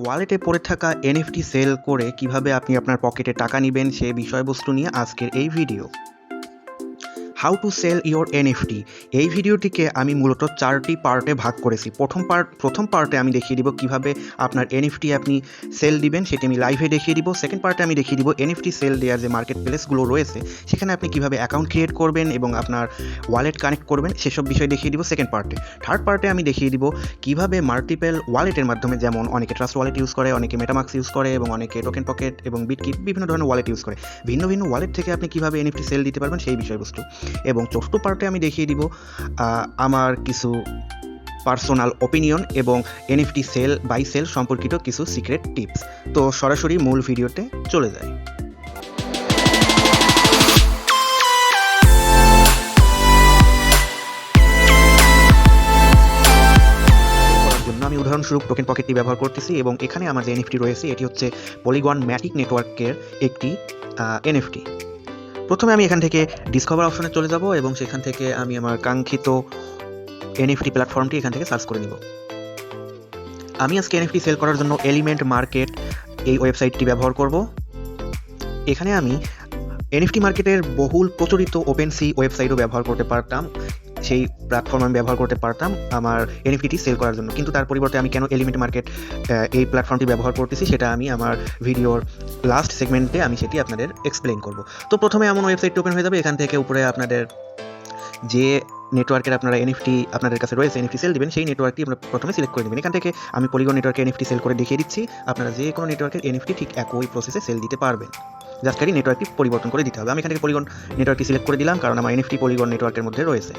ওয়ালেটে পড়ে থাকা এনএফটি সেল করে কিভাবে আপনি আপনার পকেটে টাকা নেবেন সে বিষয়বস্তু নিয়ে আজকের এই video. How to sell your NFT. এই ভিডিওটিকে আমি মূলত 4টি পার্টে ভাগ করেছি। প্রথম পার্টে আমি দেখিয়ে দিব কিভাবে আপনার এনএফটি আপনি সেল দিবেন, সেটি আমি লাইভে দেখিয়ে দিব। সেকেন্ড পার্টে আমি দেখিয়ে দিব এনএফটি সেল দেওয়ার যে মার্কেট প্লেসগুলো রয়েছে সেখানে আপনি কিভাবে অ্যাকাউন্ট ক্রিয়েট করবেন এবং আপনার ওয়ালেট কানেক্ট করবেন সেসব বিষয় দেখিয়ে দিব সেকেন্ড পার্টে। থার্ড পার্টে আমি দেখিয়ে দিব কিভাবে মাল্টিপল ওয়ালেটের মাধ্যমে, যেমন অনেকে ট্রাস্ট ওয়ালেট ইউজ করে, অনেকে মেটামাক্স ইউজ করে এবং অনেকে টোকেন পকেট এবং বিটকিপ বিভিন্ন ধরনের ওয়ালেট ইউজ করে, ভিন্ন ভিন্ন ওয়ালেট থেকে আপনি কিভাবে এনএফটি সেল দিতে পারবেন সেই বিষয়বস্তু। এবং চতুর্থ পার্টে আমি দেখিয়ে দিব আমার কিছু পার্সোনাল ওপিনিয়ন এবং এনএফটি সেল বাই সেল সম্পর্কিত কিছু সিক্রেট টিপস। তো সরাসরি মূল ভিডিওতে চলে যাই। আমি উদাহরণস্বরূপ টোকেন পকেটটি ব্যবহার করতেছি এবং এখানে আমার যে এনএফটি রয়েছে এটি হচ্ছে পলিগন ম্যাটিক নেটওয়ার্কের একটি এনএফটি। প্রথমে আমি এখান থেকে ডিসকভার অপশনে চলে যাব এবং সেখান থেকে আমি আমার কাঙ্ক্ষিত এনএফটি প্ল্যাটফর্মটি এখান থেকে সার্চ করে নিব। আমি আজকে এনএফটি সেল করার জন্য এলিমেন্ট মার্কেট এই ওয়েবসাইটটি ব্যবহার করব। এখানে আমি এনএফটি মার্কেটের বহুল প্রচলিত ওপেনসি ওয়েবসাইটও ব্যবহার করতে পারতাম, সেই প্ল্যাটফর্ম আমি ব্যবহার করতে পারতাম আমার এনএফটি সেল করার জন্য, কিন্তু তার পরিবর্তে আমি কেন এলিমেন্ট মার্কেট এই প্ল্যাটফর্মটি ব্যবহার করতেছি সেটা আমি আমার ভিডিওর লাস্ট সেগমেন্টে আমি সেটি আপনাদের এক্সপ্লেইন করব। তো প্রথমে এমন ওয়েবসাইটটি ওপেন হয়ে যাবে। এখান থেকে উপরে আপনাদের যে নেটওয়ার্কের আপনারা এনএফটি আপনাদের কাছে রয়েছে এনএফটি সেল দিবেন সেই নেটওয়ার্কটি আপনারা প্রথমে সিলেক্ট করে নেবেন। এখান থেকে আমি পলিগন নেটওয়ার্কে এনএফটি সেল করে দেখিয়ে দিচ্ছি। আপনারা যে কোনো নেটওয়ার্কের এনএফটি ঠিক একই প্রসেসে সেল দিতে পারবেন, জাস্ট খালি নেটওয়ার্কটি পরিবর্তন করে দিতে হবে। আমি এখান থেকে পলিগন নেটওয়ার্কটি সিলেক্ট করে দিলাম কারণ আমার এনএফটি পলিগন নেটওয়ার্কের মধ্যে রয়েছে।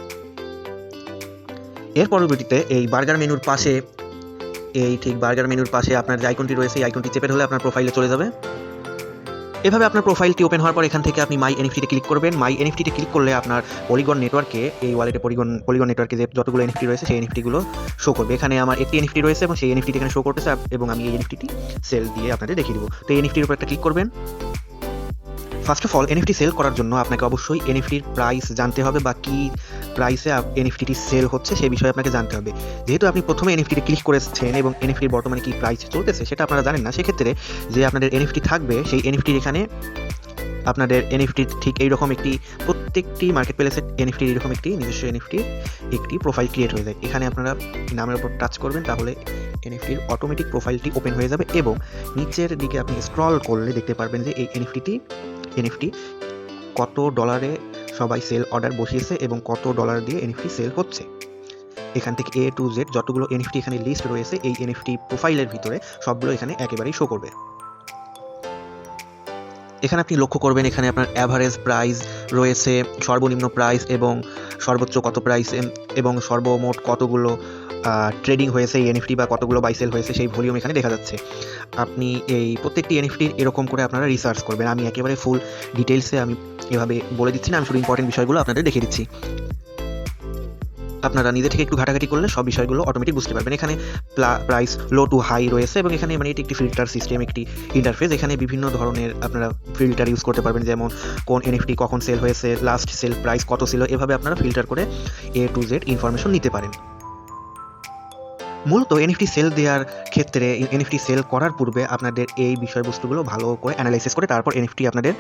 এর পরবর্তীতে এই বার্গার মেনুর পাশে আপনার যে আইকনটি রয়েছে এই আইকনটি চেপে ধরলে আপনার প্রোফাইলে চলে যাবে। এভাবে আপনার প্রোফাইলটি ওপেন হওয়ার পর এখান থেকে আপনি মাই এনএফটিতে ক্লিক করবেন। মাই এনএফটিতে ক্লিক করলে আপনার পলিগন নেটওয়ার্কে এই ওয়ালেটে পলিগন নেটওয়ার্কে যে যতগুলো এনএফটি রয়েছে সেই এনএফটিগুলো শো করবে। এখানে আমার একটি এনএফটি রয়েছে এবং সেই এনএফটিটি এখানে শো করতেছে এবং আমি এই এনএফটিটি সেল দিয়ে আপনাদের দেখিয়ে দেবো। তো এই এনএফটির উপর একটা ক্লিক করবেন। First of all NFT sell করার জন্য আপনাকে অবশ্যই এনএফটির প্রাইস জানতে হবে বা কী প্রাইসে এনএফটিটি সেল হচ্ছে সেই বিষয়ে আপনাকে জানতে হবে। যেহেতু আপনি প্রথমে এনএফটিতে ক্লিক করেছেন এবং এনএফটির বর্তমানে কী প্রাইস চলতেছে সেটা আপনারা জানেন না, সেক্ষেত্রে যে আপনাদের এনএফটি থাকবে সেই এনএফটির এখানে আপনাদের এনএফটির ঠিক এইরকম একটি প্রত্যেকটি মার্কেট প্লেসের এনএফটির এরকম একটি নিজস্ব এনএফটির একটি প্রোফাইল ক্রিয়েট হয়ে যায়। এখানে আপনারা নামের উপর টাচ করবেন, তাহলে এনএফটির অটোমেটিক প্রোফাইলটি ওপেন হয়ে যাবে এবং নিচের দিকে আপনি স্ক্রল করলে দেখতে পারবেন যে এই এনএফটি কত ডলারে সবাই সেল অর্ডার বসিয়েছে এবং কত ডলার দিয়ে এনএফটি সেল হচ্ছে। এখান থেকে A to Z যতগুলো এনএফটি এখানে লিস্ট রয়েছে এই এনএফটি প্রোফাইলের ভিতরে সবগুলো এখানে একেবারেই শো করবে। এখানে আপনি লক্ষ্য করবেন এখানে আপনার অ্যাভারেজ প্রাইস রয়েছে, সর্বনিম্ন প্রাইস এবং সর্বোচ্চ কত প্রাইস এবং সর্বমোট কতগুলো ট্রেডিং হয়েছে এই এনএফটি বা কতগুলো বাই সেল হয়েছে সেই ভলিউম এখানে দেখা যাচ্ছে। আপনি এই প্রত্যেকটি এনএফটির এরকম করে আপনারা রিসার্চ করবেন। আমি একেবারে ফুল ডিটেলসে আমি এভাবে বলে দিচ্ছি না, আমি শুধু ইম্পর্টেন্ট বিষয়গুলো আপনাদের দেখিয়ে দিচ্ছি। আপনারা নিজে থেকে একটু ঘাটাঘাটি করলে সব বিষয়গুলো অটোমেটিক বুঝতে পারবেন। এখানে প্রাইস লো টু হাই রয়েছে এবং এখানে মানে এটি একটি ফিল্টার সিস্টেম, একটি ইন্টারফেস। এখানে বিভিন্ন ধরনের আপনারা ফিল্টার ইউজ করতে পারবেন, যেমন কোন এনএফটি কখন সেল হয়েছে, লাস্ট সেল প্রাইস কত ছিল, এভাবে আপনারা ফিল্টার করে A to Z ইনফরমেশন নিতে পারেন। মূলত এনএফটি সেল দেওয়ার ক্ষেত্রে এনএফটি সেল করার পূর্বে আপনাদের এই বিষয়বস্তুগুলো ভালো করে অ্যানালাইসিস করে তারপর এনএফটি আপনাদের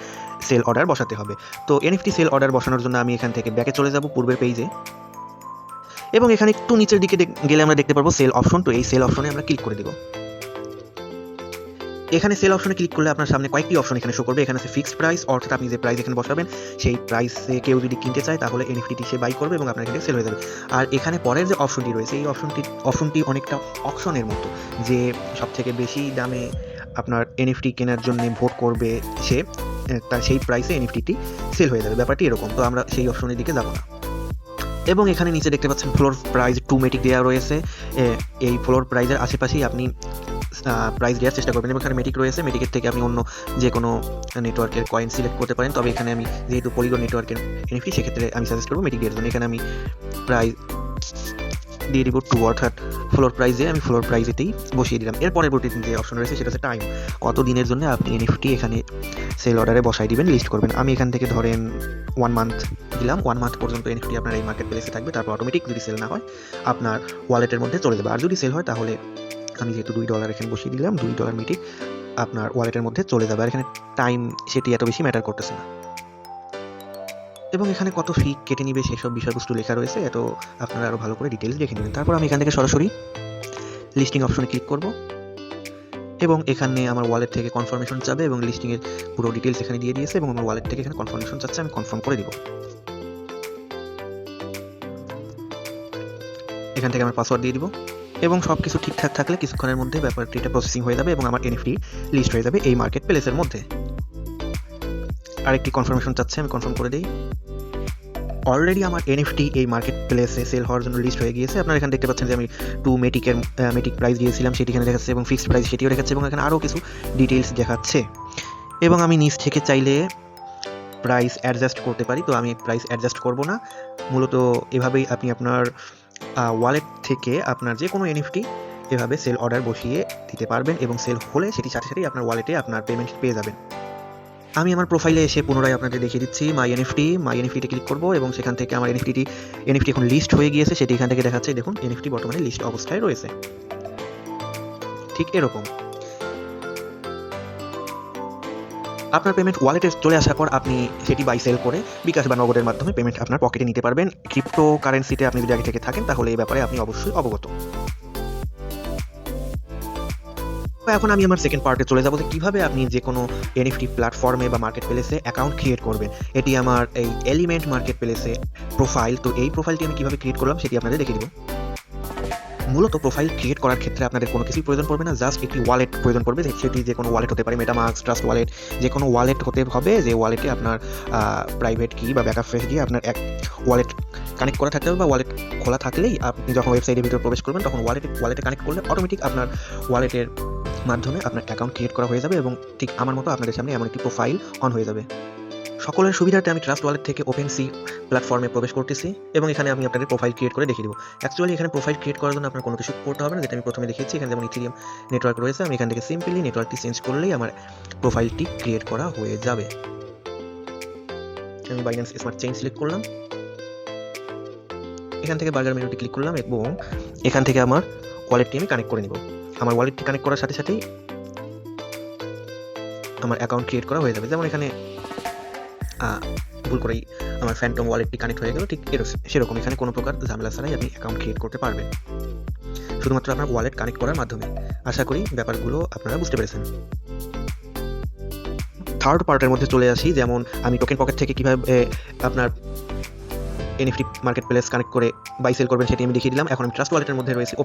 সেল অর্ডার বসাতে হবে। তো এনএফটি সেল অর্ডার বসানোর জন্য আমি এখান থেকে ব্যাকে চলে যাব পূর্বের পেজে এবং এখানে একটু নিচের দিকে গেলে আমরা দেখতে পারবো সেল অপশন। তো এই সেল অপশনে আমরা ক্লিক করে দেব। এখানে সেল অপশনে ক্লিক করলে আপনার সামনে কয়েকটি অপশন এখানে শো করবে। এখানে আছে ফিক্সড প্রাইস, অর্থাৎ আপনি যে প্রাইস এখানে বসাবেন সেই প্রাইসে কেউ যদি কিনতে চায় তাহলে এনএফটিটি সে বাই করবে এবং আপনার এখানে সেল হয়ে যাবে। আর এখানে পরের যে অপশনটি রয়েছে এই অপশনটি অনেকটা অপশনের মতো, যে সবথেকে বেশি দামে আপনার এনএফটি কেনার জন্য ভোট করবে সে, তার সেই প্রাইসে এনএফটিটি সেল হয়ে যাবে। ব্যাপারটি এরকম। তো আমরা সেই অপশনের দিকে যাব না। এবং এখানে নিচে দেখতে পাচ্ছেন ফ্লোর প্রাইস টু মেটিক দেওয়া রয়েছে। এই ফ্লোর প্রাইজের আশেপাশেই আপনি প্রাইস দেওয়ার চেষ্টা করবেন এবং এখানে মেটিক রয়েছে। মেটিকের থেকে আপনি অন্য যে কোনো নেটওয়ার্কের কয়েন সিলেক্ট করতে পারেন, তবে এখানে আমি যেহেতু পলিগন নেটওয়ার্কের এনএফটি সেক্ষেত্রে আমি সাজেস্ট করবো মেটিক দেওয়ার জন্য। এখানে আমি প্রাইস দিয়ে দিব 2, অর্থাৎ ফ্লোর প্রাইজে আমি ফ্লোর প্রাইজেতেই বসিয়ে দিলাম। এর পরবর্তী যে অপশন রয়েছে সেটা হচ্ছে টাইম, কত দিনের জন্য আপনি এনএফটি এখানে সেল অর্ডারে বসাই দিবেন, লিস্ট করবেন। আমি এখান থেকে ধরেন 1 মান্থ দিলাম। 1 মান্থ পর্যন্ত এনএফটি আপনার এই মার্কেট প্লেসে থাকবে, তারপর অটোমেটিক যদি সেল না হয় আপনার ওয়ালেটের মধ্যে চলে যাবে, আর যদি সেল হয় তাহলে আমি যেহেতু $2 এখানে বসিয়ে দিলাম, $2 মিটিং আপনার ওয়ালেটের মধ্যে চলে যাবে। আর এখানে টাইম সেটি এত বেশি ম্যাটার করতেছে না। এবং এখানে কত ফি কেটে নিবে সেসব বিষয়বস্তু লেখা রয়েছে, এত আপনারা আরও ভালো করে ডিটেলস দেখে নেবেন। তারপর আমি এখান থেকে সরাসরি লিস্টিং অপশনে ক্লিক করব এবং এখানে আমার ওয়ালেট থেকে কনফার্মেশন চাবে এবং লিস্টিংয়ের পুরো ডিটেলস এখানে দিয়ে দিয়েছে এবং আমার ওয়ালেট থেকে এখানে কনফার্মেশন চাচ্ছে, আমি কনফার্ম করে দিব। এখান থেকে আমার পাসওয়ার্ড দিয়ে দিব এবং সব কিছু ঠিকঠাক থাকলে কিছুক্ষণের মধ্যে ব্যাপারটিটা প্রসেসিং হয়ে যাবে এবং আমার এনএফটি লিস্ট হয়ে যাবে এই মার্কেট প্লেসের মধ্যে। আরেকটি কনফার্মেশন চাচ্ছে, আমি কনফার্ম করে দিই। অলরেডি আমার এনএফটি এই মার্কেট প্লেসে সেল হওয়ার জন্য লিস্ট হয়ে গিয়েছে। আপনারা এখানে দেখতে পাচ্ছেন যে আমি 2 মেটিক প্রাইস দিয়েছিলাম, সেটি এখানে দেখাচ্ছে এবং ফিক্সড প্রাইস সেটিও দেখাচ্ছে এবং এখানে আরও কিছু ডিটেলস দেখাচ্ছে। এবং আমি নিচ থেকে চাইলে প্রাইস অ্যাডজাস্ট করতে পারি, তো আমি প্রাইস অ্যাডজাস্ট করব না। মূলত এভাবেই আপনি আপনার ওয়ালেট থেকে আপনার যে কোনো এনএফটি এভাবে সেল অর্ডার বসিয়ে দিতে পারবেন এবং সেল হলে সেটি সাথে সাথেই আপনার ওয়ালেটে আপনার পেমেন্ট পেয়ে যাবেন। আমি আমার প্রোফাইলে এসে পুনরায় আপনাদের দেখিয়ে দিচ্ছি মাই এনএফটিতে ক্লিক করব এবং সেখান থেকে আমার এনএফটি এখন লিস্ট হয়ে গিয়েছে, সেটি এখান থেকে দেখাচ্ছে। দেখুন এনএফটি বর্তমানে লিস্ট অবস্থায় রয়েছে, ঠিক এরকম। আপনার পেমেন্ট ওয়ালেটে চলে আসার পর আপনি সেটি বাই সেল করে বিকাশ বা নগদের মাধ্যমে পেমেন্ট আপনার পকেটে নিতে পারবেন। ক্রিপ্টো কারেন্সিতে আপনি যদি আগে থেকে থাকেন তাহলে এই ব্যাপারে আপনি অবশ্যই অবগত। এখন আমি আমার সেকেন্ড পার্টে চলে যাব যে কীভাবে আপনি যে কোনো এনএফটি প্ল্যাটফর্মে বা মার্কেট প্লেসে অ্যাকাউন্ট ক্রিয়েট করবেন। এটি আমার এই এলিমেন্ট মার্কেট প্লেসে প্রোফাইল, তো এই প্রোফাইলটি আমি কীভাবে ক্রিয়েট করলাম সেটি আপনাদের দেখিয়ে দেব। মূলত প্রোফাইল ক্রিয়েট করার ক্ষেত্রে আপনাদের কোনো কিছুই প্রয়োজন পড়বে না, জাস্ট একটি ওয়ালেট প্রয়োজন পড়বে। সেটি যে কোনো ওয়ালেট হতে পারে, মেটামাস্ক, ট্রাস্ট ওয়ালেট, যে কোনো ওয়ালেট হতে হবে যে ওয়ালেটে আপনার প্রাইভেট কি বা ব্যাকআপ ফেস দিয়ে আপনার এক ওয়ালেট কানেক্ট করা থাকতে হবে, বা ওয়ালেট খোলা থাকলেই আপনি যখন ওয়েবসাইটের ভিতরে প্রবেশ করবেন তখন ওয়ালেটে কানেক্ট করলে অটোমেটিক আপনার ওয়ালেটের মাধ্যমে আপনার অ্যাকাউন্ট ক্রিয়েট করা হয়ে যাবে এবং ঠিক আমার মতো আপনাদের সামনে এমন একটি প্রোফাইল অন হয়ে যাবে। সকলের সুবিধার্থে আমি ট্রাস্ট ওয়ালেট থেকে Opensea প্ল্যাটফর্মে প্রবেশ করতেছি এবং এখানে আমি আপনাদের প্রোফাইল ক্রিয়েট করে দেখিয়ে দেবো। অ্যাকচুয়ালি এখানে প্রোফাইল ক্রিয়েট করার জন্য আপনার কোনো কিছু করতে হবে না, যেটা আমি প্রথমে দেখিয়েছি। এখানে যেমন ইথেরিয়াম নেটওয়ার্ক রয়েছে, আমি এখান থেকে সিম্পলি নেটওয়ার্কটি চেঞ্জ করলেই আমার প্রোফাইলটি ক্রিয়েট করা হয়ে যাবে। আমি Binance স্মার্ট চেইন সিলেক্ট করলাম, এখান থেকে বার্গার মেনুতে ক্লিক করলাম এবং এখান থেকে আমার ওয়ালেটটি আমি কানেক্ট করে নিব। আমার ওয়ালেটটি কানেক্ট করার সাথে সাথেই আমার অ্যাকাউন্ট ক্রিয়েট করা হয়ে যাবে। যেমন এখানে ভুল করেই আমার ফ্যান্টম ওয়ালেটটি কানেক্ট হয়ে গেল, ঠিক সেরকম এখানে কোনো প্রকার ঝামেলা ছাড়াই আপনি অ্যাকাউন্ট ক্রিয়েট করতে পারবেন শুধুমাত্র আপনার ওয়ালেট কানেক্ট করার মাধ্যমে। আশা করি ব্যাপারগুলো আপনারা বুঝতে পেরেছেন। থার্ড পার্টের মধ্যে চলে আসি, যেমন আমি টোকেন পকেট থেকে কীভাবে আপনার এনএফটি মার্কেট প্লেস কানেক্ট করে বাই সেল করবেন সেটি আমি দেখিয়ে দিলাম। এখন আমি ট্রাস্ট ওয়ালেটের মধ্যে রয়েছে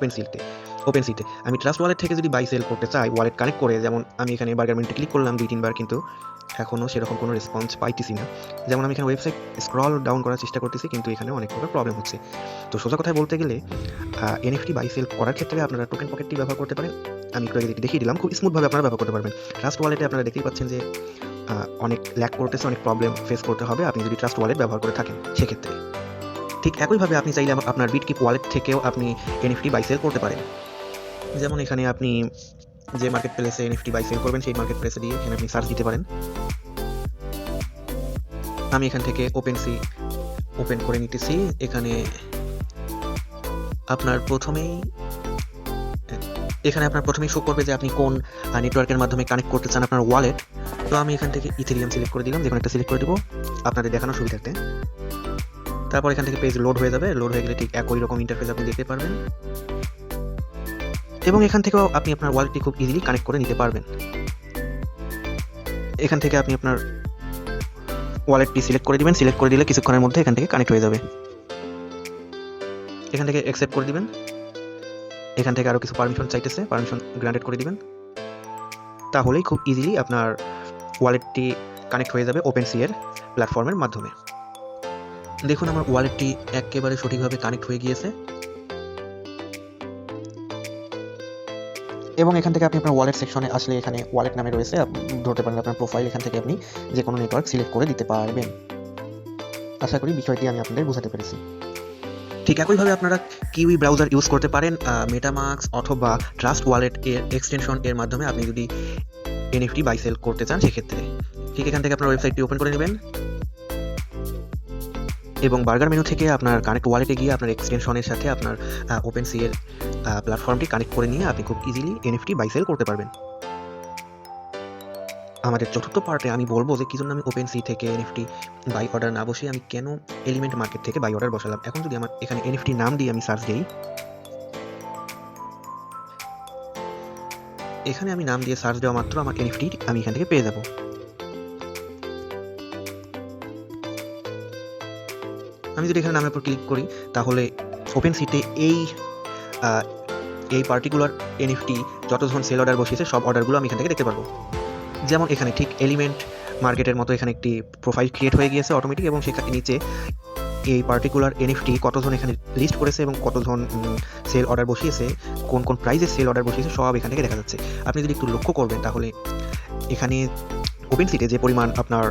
ওপেনসিতে আমি ট্রাস্ট ওয়ালেট থেকে যদি বাই সেল করতে চাই ওয়ালেট কানেক্ট করে, যেমন আমি এখানে বার্গার মেনুতে ক্লিক করলাম 2-3 বার, কিন্তু এখনও সেরকম কোনো রেসপন্স পাইতেছি না। যেমন আমি এখানে ওয়েবসাইট স্ক্রল ডাউন করার চেষ্টা করতেছি, কিন্তু এখানে অনেক প্রকার প্রবলেম হচ্ছে। তো সোজা কথায় বলতে গেলে এনএফটি বাই সেল করার ক্ষেত্রে আপনারা টোকেন পকেটটি ব্যবহার করতে পারেন। আমি একটু আগে দেখিয়ে দিলাম, খুব স্মুথভাবে আপনারা ব্যবহার করতে পারবেন। ট্রাস্ট ওয়ালেটে আপনারা দেখতেই পাচ্ছেন যে অনেক ল্যাগ করতেছে, অনেক প্রবলেম ফেস করতে হবে আপনি যদি ট্রাস্ট ওয়ালেট ব্যবহার করে থাকেন সেক্ষেত্রে। ঠিক একইভাবে আপনি চাইলে আপনার বিটকিপ ওয়ালেট থেকেও আপনি এনএফটি বাই সেল করতে পারেন। যেমন এখানে আপনি যে মার্কেট প্লেসে এনএফটি বাই সেল করবেন সেই মার্কেট প্লেসে দিয়ে এখানে আপনি সার্চ দিতে পারেন। আমি এখান থেকে Opensea ওপেন করে নিতেছি। এখানে আপনার প্রথমেই শো করবে যে আপনি কোন নেটওয়ার্কের মাধ্যমে কানেক্ট করতে চান আপনার ওয়ালেট। তো আমি এখান থেকে ইথেরিয়াম সিলেক্ট করে দিলাম, যেকোনো একটা সিলেক্ট করে দেবো আপনাদের দেখানোর সুবিধার্থে। তারপর এখান থেকে পেজ লোড হয়ে যাবে, লোড হয়ে গেলে ঠিক একই রকম ইন্টারফেস আপনি দেখতে পারবেন এবং এখান থেকেও আপনি আপনার ওয়ালেটটি খুব ইজিলি কানেক্ট করে নিতে পারবেন। এখান থেকে আপনি আপনার ওয়ালেটটি সিলেক্ট করে দিবেন, সিলেক্ট করে দিলে কিছুক্ষণের মধ্যে এখান থেকে কানেক্ট হয়ে যাবে। এখান থেকে অ্যাকসেপ্ট করে দিবেন, এখান থেকে আরও কিছু পারমিশন চাইতেছে, পারমিশন গ্রান্টেড করে দিবেন, তাহলেই খুব ইজিলি আপনার ওয়ালেটটি কানেক্ট হয়ে যাবে Opensea প্ল্যাটফর্মের মাধ্যমে। দেখুন আমার ওয়ালেটটি একেবারে সঠিকভাবে কানেক্ট হয়ে গিয়েছে এবং এখান থেকে আপনি আপনার ওয়ালেট সেকশনে আসলে এখানে ওয়ালেট নামে রয়েছে, ধরতে পারেন আপনার প্রোফাইল, এখান থেকে আপনি যে কোনো নেটওয়ার্ক সিলেক্ট করে দিতে পারবেন। আশা করি বিষয়টি আমি আপনাদের বোঝাতে পেরেছি। ঠিক একইভাবে আপনারা কিউই ব্রাউজার ইউজ করতে পারেন, মেটামাস্ক অথবা ট্রাস্ট ওয়ালেট এক্সটেনশন এর মাধ্যমে আপনি যদি এনএফটি বাই সেল করতে চান সেক্ষেত্রে। ঠিক এখান থেকে আপনার ওয়েবসাইটটি ওপেন করে নেবেন এবং বার্গার মেনু থেকে আপনার কানেক্ট ওয়ালেটে গিয়ে আপনার এক্সটেনশনের সাথে আপনার ওপেনসি এর প্ল্যাটফর্মটি কানেক্ট করে নিয়ে আপনি খুব ইজিলি এনএফটি বাই সেল করতে পারবেন। আমাদের চতুর্থ পার্টে আমি বলবো যে কী জন্য আমি ওপেনসি থেকে এনএফটি বাই অর্ডার না বসে আমি কেন এলিমেন্ট মার্কেট থেকে বাই অর্ডার বসালাম। এখন যদি আমার এখানে এনএফটি নাম দিয়ে আমি সার্চ দিই, এখানে আমি নাম দিয়ে সার্চ দেওয়া মাত্র আমার এনএফটি আমি এখান থেকে পেয়ে যাব। আমি যদি এখানে নামের উপর ক্লিক করি তাহলে ওপেনসিতে এই পার্টিকুলার এনএফটি যতজন সেল অর্ডার বসিয়েছে সব অর্ডারগুলো আমি এখান থেকে দেখতে পারবো। যেমন এখানে ঠিক এলিমেন্ট মার্কেটের মতো এখানে একটি প্রোফাইল ক্রিয়েট হয়ে গিয়েছে অটোমেটিক, এবং সেখানে নিচে এই পার্টিকুলার এনএফটি কতজন এখানে লিস্ট করেছে এবং কতজন সেল অর্ডার বসিয়েছে, কোন কোন প্রাইসে সেল অর্ডার বসিয়েছে সব এখান থেকে দেখা যাচ্ছে। আপনি যদি একটু লক্ষ্য করবেন তাহলে এখানে ওপেনসিতে যে পরিমাণ আপনার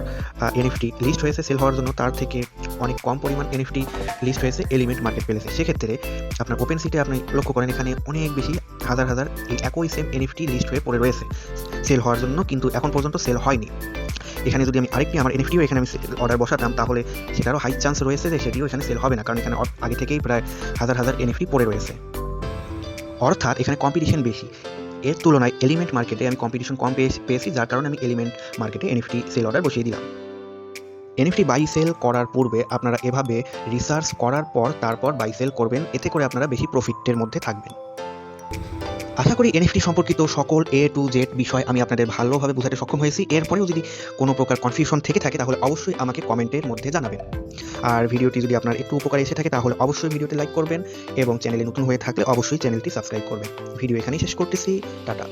এনএফটি লিস্ট হয়েছে সেল হওয়ার জন্য তার থেকে অনেক কম পরিমাণ এনএফটি লিস্ট হয়েছে এলিমেন্ট মার্কেট প্লেসে। সেক্ষেত্রে আপনার ওপেনসিতে আপনি লক্ষ্য করেন এখানে অনেক বেশি হাজার হাজার এই একই সেম এনএফটি লিস্ট হয়ে পড়ে রয়েছে সেল হওয়ার জন্য, কিন্তু এখন পর্যন্ত সেল হয়নি। এখানে যদি আমি আরেকটি আমার এনএফটিও এখানে আমি অর্ডার বসাতাম তাহলে সেটারও হাই চান্স রয়েছে যে সেটিও এখানে সেল হবে না, কারণ এখানে আগে থেকেই প্রায় হাজার হাজার এনএফটি পড়ে রয়েছে। অর্থাৎ এখানে কম্পিটিশন বেশি, এর তুলনায় এলিমেন্ট মার্কেটে আমি কম্পিটিশন কম পেয়েছি, যার কারণে আমি এলিমেন্ট মার্কেটে এনএফটি সেল অর্ডার বসিয়ে দিলাম। এনএফটি বাই সেল করার পূর্বে আপনারা এভাবে রিসার্চ করার পর তারপর বাই সেল করবেন, এতে করে আপনারা বেশি প্রফিটের মধ্যে থাকবেন। আশা করি এনএফটি সম্পর্কিত সকল A to Z বিষয় আমি আপনাদের ভালোভাবে বোঝাতে সক্ষম হয়েছি। এরপরেও যদি কোনো প্রকার কনফিউশন থেকে থাকে তাহলে অবশ্যই আমাকে কমেন্টের মধ্যে জানাবেন। আর ভিডিওটি যদি আপনার একটু উপকারে এসে থাকে তাহলে অবশ্যই ভিডিওটি লাইক করবেন এবং চ্যানেলে নতুন হয়ে থাকলে অবশ্যই চ্যানেলটি সাবস্ক্রাইব করবেন। ভিডিও এখানেই শেষ করতেছি, টাটা।